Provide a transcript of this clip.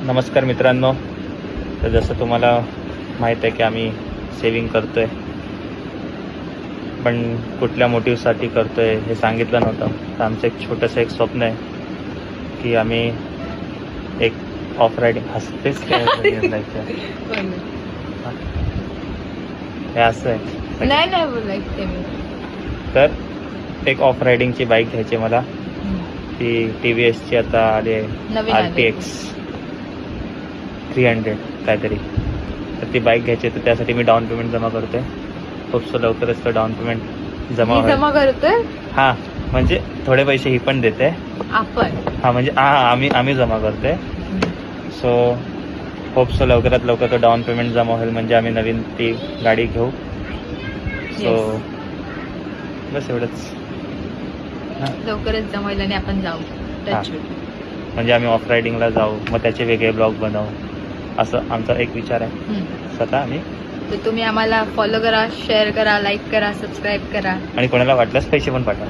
नमस्कार मित्रांनो. तर जसं तुम्हाला माहीत आहे की आम्ही सेविंग करतो आहे, पण कुठल्या मोटिव्हसाठी करतो आहे हे सांगितलं नव्हतं. तर आमचं एक छोटंसं एक स्वप्न आहे की आम्ही एक ऑफ रायडिंग हसतेच काय हे असं आहे. नाही बोलायचं मी. तर एक ऑफ रायडिंगची बाईक घ्यायची मला. ती TVSची आता आली आहे, नवीन RTX 300 काहीतरी. तर ती बाईक घ्यायची, तर त्यासाठी मी डाऊन पेमेंट जमा करतोय. खूप लवकरच तो डाऊन पेमेंट जमा होईल. जमा करतोय हां, म्हणजे थोडे पैसे ही पण देते आपण. हां, म्हणजे आम्ही जमा करतोय. सो होप लवकरात लवकर तो डाऊन पेमेंट जमा होईल, म्हणजे आम्ही नवीन ती गाडी घेऊ. सो बस एवढंच. लवकरच जमवायला आणि आपण जाऊ. म्हणजे आम्ही ऑफ रायडिंगला जाऊ, मग त्याचे वेगळे ब्लॉग बनवू, असं आमचा एक विचार आहे स्वतः आम्ही. तर तुम्ही आम्हाला फॉलो करा, शेअर करा, लाईक करा, सबस्क्राईब करा आणि कोणाला वाटल्यास पैसे पण पाठवा.